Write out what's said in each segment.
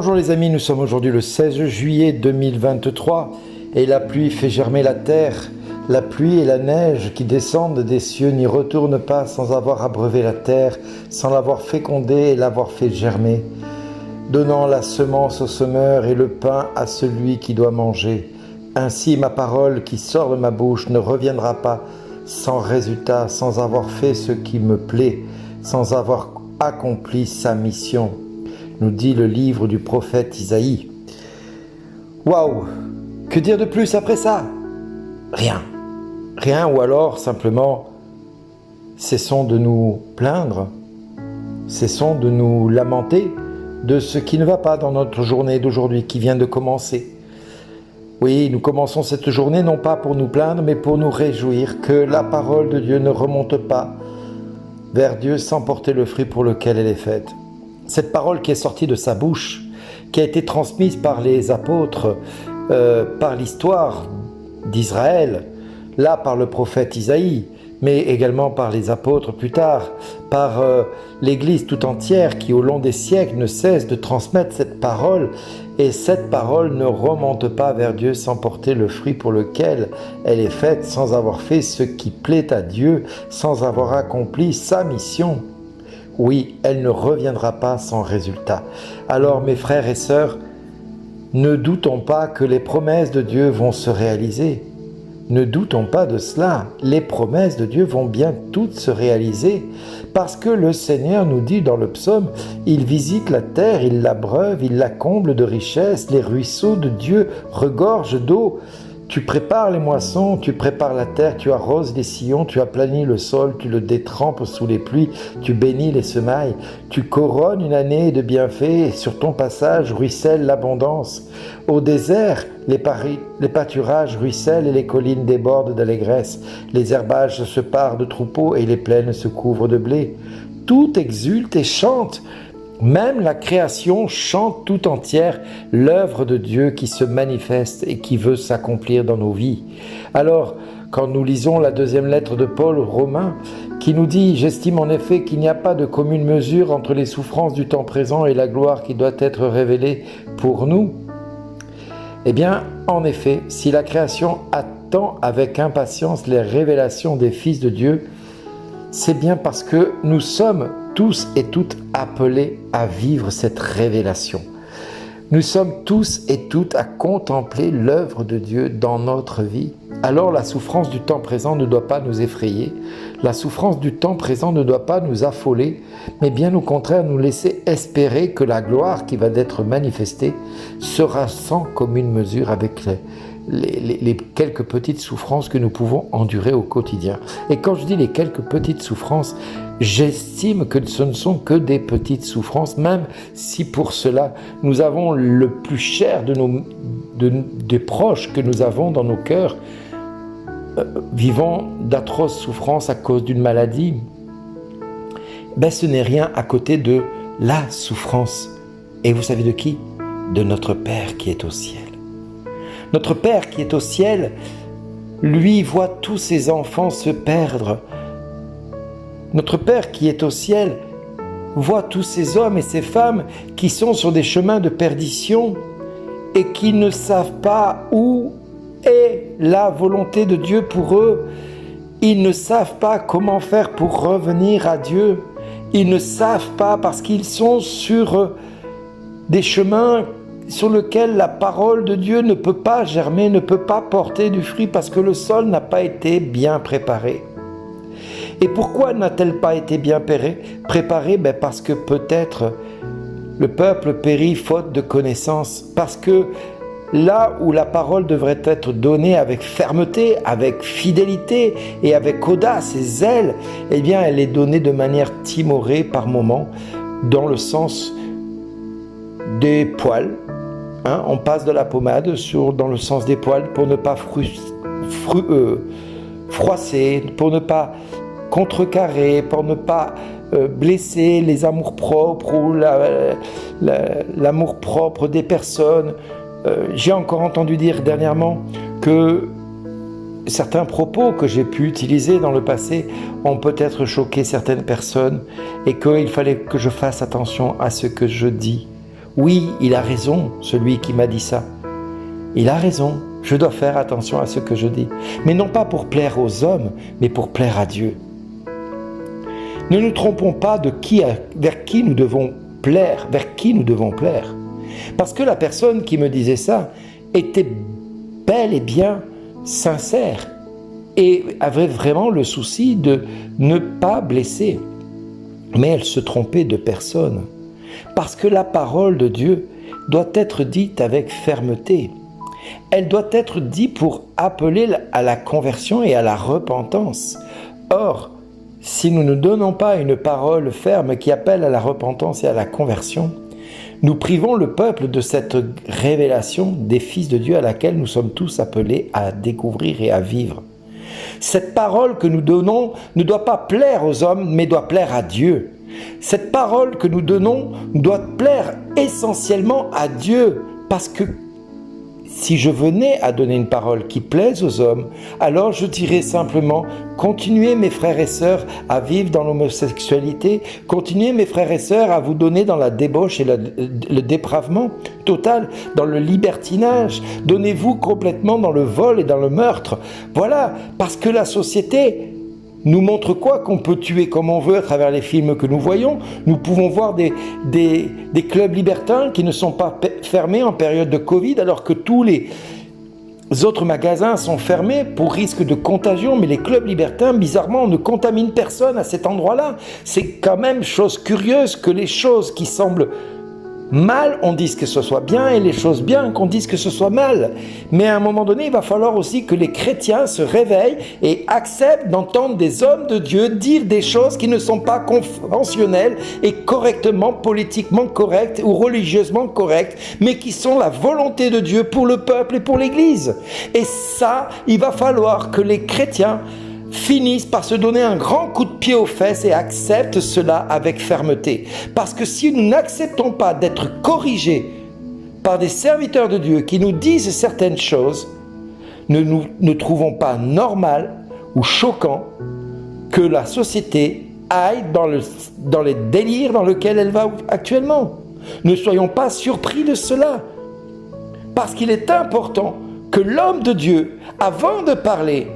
Bonjour les amis, nous sommes aujourd'hui le 16 juillet 2023 et la pluie fait germer la terre. La pluie et la neige qui descendent des cieux n'y retournent pas sans avoir abreuvé la terre, sans l'avoir fécondée et l'avoir fait germer, donnant la semence au semeur et le pain à celui qui doit manger. Ainsi ma parole qui sort de ma bouche ne reviendra pas sans résultat, sans avoir fait ce qui me plaît, sans avoir accompli sa mission, nous dit le livre du prophète Isaïe. Waouh! Que dire de plus après ça? Rien. Rien, ou alors simplement cessons de nous plaindre, cessons de nous lamenter de ce qui ne va pas dans notre journée d'aujourd'hui qui vient de commencer. Oui, nous commençons cette journée non pas pour nous plaindre, mais pour nous réjouir que la parole de Dieu ne remonte pas vers Dieu sans porter le fruit pour lequel elle est faite. Cette parole qui est sortie de sa bouche, qui a été transmise par les apôtres, par l'histoire d'Israël, là par le prophète Isaïe, mais également par les apôtres plus tard, par l'Église tout entière qui au long des siècles ne cesse de transmettre cette parole, et cette parole ne remonte pas vers Dieu sans porter le fruit pour lequel elle est faite, sans avoir fait ce qui plaît à Dieu, sans avoir accompli sa mission. Oui, elle ne reviendra pas sans résultat. Alors mes frères et sœurs, ne doutons pas que les promesses de Dieu vont se réaliser. Ne doutons pas de cela, les promesses de Dieu vont bien toutes se réaliser parce que le Seigneur nous dit dans le psaume, il visite la terre, il l'abreuve, il la comble de richesses, les ruisseaux de Dieu regorgent d'eau. Tu prépares les moissons, tu prépares la terre, tu arroses les sillons, tu aplanis le sol, tu le détrempes sous les pluies, tu bénis les semailles, tu couronnes une année de bienfaits et sur ton passage ruisselle l'abondance. Au désert, les pâturages ruissellent et les collines débordent d'allégresse. Les herbages se parent de troupeaux et les plaines se couvrent de blé. Tout exulte et chante. Même la création chante tout entière l'œuvre de Dieu qui se manifeste et qui veut s'accomplir dans nos vies. Alors, quand nous lisons la deuxième lettre de Paul aux Romains, qui nous dit « J'estime en effet qu'il n'y a pas de commune mesure entre les souffrances du temps présent et la gloire qui doit être révélée pour nous », eh bien, en effet, si la création attend avec impatience les révélations des fils de Dieu, c'est bien parce que nous sommes tous et toutes appelés à vivre cette révélation. Nous sommes tous et toutes à contempler l'œuvre de Dieu dans notre vie. Alors la souffrance du temps présent ne doit pas nous effrayer, la souffrance du temps présent ne doit pas nous affoler, mais bien au contraire nous laisser espérer que la gloire qui va être manifestée sera sans commune mesure avec les quelques petites souffrances que nous pouvons endurer au quotidien. Et quand je dis les quelques petites souffrances, j'estime que ce ne sont que des petites souffrances, même si pour cela nous avons le plus cher des proches que nous avons dans nos cœurs, vivant d'atroces souffrances à cause d'une maladie. Ben, ce n'est rien à côté de la souffrance. Et vous savez de qui? De notre Père qui est au ciel. Notre Père qui est au ciel, lui voit tous ses enfants se perdre. Notre Père qui est au ciel voit tous ces hommes et ces femmes qui sont sur des chemins de perdition et qui ne savent pas où est la volonté de Dieu pour eux. Ils ne savent pas comment faire pour revenir à Dieu. Ils ne savent pas parce qu'ils sont sur des chemins sur lequel la parole de Dieu ne peut pas germer, ne peut pas porter du fruit parce que le sol n'a pas été bien préparé. Et pourquoi n'a-t-elle pas été bien préparée? Parce que peut-être le peuple périt faute de connaissance, parce que là où la parole devrait être donnée avec fermeté, avec fidélité et avec audace et zèle, eh bien elle est donnée de manière timorée par moments, dans le sens des poils. On passe de la pommade dans le sens des poils pour ne pas froisser, pour ne pas contrecarrer, pour ne pas blesser les amours-propres ou l'amour-propre des personnes. J'ai encore entendu dire dernièrement que certains propos que j'ai pu utiliser dans le passé ont peut-être choqué certaines personnes et qu'il fallait que je fasse attention à ce que je dis. Oui, il a raison, celui qui m'a dit ça. Il a raison, je dois faire attention à ce que je dis. Mais non pas pour plaire aux hommes, mais pour plaire à Dieu. Ne nous trompons pas vers qui nous devons plaire, Parce que la personne qui me disait ça était bel et bien sincère et avait vraiment le souci de ne pas blesser. Mais elle se trompait de personne. Parce que la parole de Dieu doit être dite avec fermeté. Elle doit être dite pour appeler à la conversion et à la repentance. Or, si nous ne donnons pas une parole ferme qui appelle à la repentance et à la conversion, nous privons le peuple de cette révélation des fils de Dieu à laquelle nous sommes tous appelés à découvrir et à vivre. Cette parole que nous donnons ne doit pas plaire aux hommes, mais doit plaire à Dieu. Cette parole que nous donnons doit plaire essentiellement à Dieu, parce que si je venais à donner une parole qui plaise aux hommes, alors je dirais simplement « Continuez mes frères et sœurs à vivre dans l'homosexualité, continuez mes frères et sœurs à vous donner dans la débauche et le dépravement total, dans le libertinage, donnez-vous complètement dans le vol et dans le meurtre. » Voilà, parce que la société nous montre quoi? Qu'on peut tuer comme on veut à travers les films que nous voyons. Nous pouvons voir des clubs libertins qui ne sont pas fermés en période de Covid, alors que tous les autres magasins sont fermés pour risque de contagion, mais les clubs libertins, bizarrement, ne contaminent personne à cet endroit-là. C'est quand même chose curieuse que les choses qui semblent mal, on dise que ce soit bien, et les choses bien, qu'on dise que ce soit mal. Mais à un moment donné, il va falloir aussi que les chrétiens se réveillent et acceptent d'entendre des hommes de Dieu dire des choses qui ne sont pas conventionnelles et correctement, politiquement correctes ou religieusement correctes, mais qui sont la volonté de Dieu pour le peuple et pour l'Église. Et ça, il va falloir que les chrétiens finissent par se donner un grand coup de pied aux fesses et acceptent cela avec fermeté. Parce que si nous n'acceptons pas d'être corrigés par des serviteurs de Dieu qui nous disent certaines choses, nous ne trouvons pas normal ou choquant que la société aille dans les délires dans lesquels elle va actuellement. Ne soyons pas surpris de cela. Parce qu'il est important que l'homme de Dieu, avant de parler,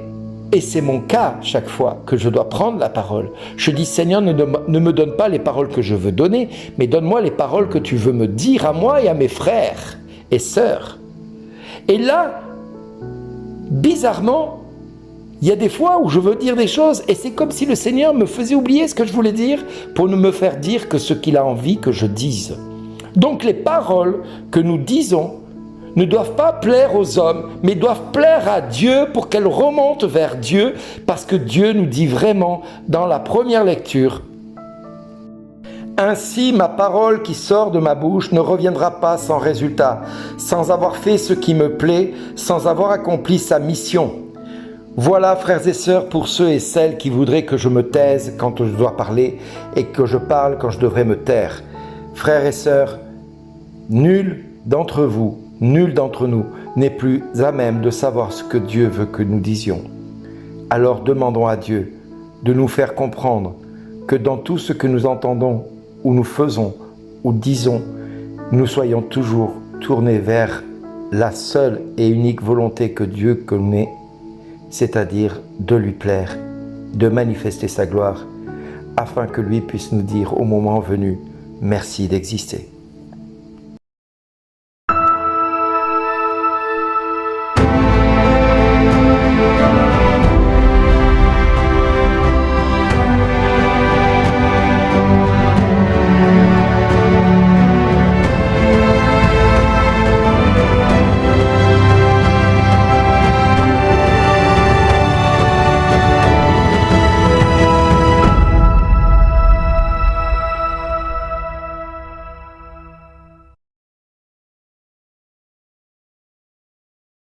et c'est mon cas chaque fois que je dois prendre la parole. Je dis, Seigneur, ne me donne pas les paroles que je veux donner, mais donne-moi les paroles que tu veux me dire à moi et à mes frères et sœurs. Et là, bizarrement, il y a des fois où je veux dire des choses et c'est comme si le Seigneur me faisait oublier ce que je voulais dire pour ne me faire dire que ce qu'il a envie que je dise. Donc les paroles que nous disons ne doivent pas plaire aux hommes, mais doivent plaire à Dieu pour qu'elles remontent vers Dieu, parce que Dieu nous dit vraiment dans la première lecture « Ainsi ma parole qui sort de ma bouche ne reviendra pas sans résultat, sans avoir fait ce qui me plaît, sans avoir accompli sa mission. » Voilà, frères et sœurs, pour ceux et celles qui voudraient que je me taise quand je dois parler et que je parle quand je devrais me taire. Frères et sœurs, nul d'entre vous, nul d'entre nous n'est plus à même de savoir ce que Dieu veut que nous disions. Alors demandons à Dieu de nous faire comprendre que dans tout ce que nous entendons, ou nous faisons, ou disons, nous soyons toujours tournés vers la seule et unique volonté que Dieu connaît, c'est-à-dire de lui plaire, de manifester sa gloire, afin que lui puisse nous dire au moment venu, merci d'exister.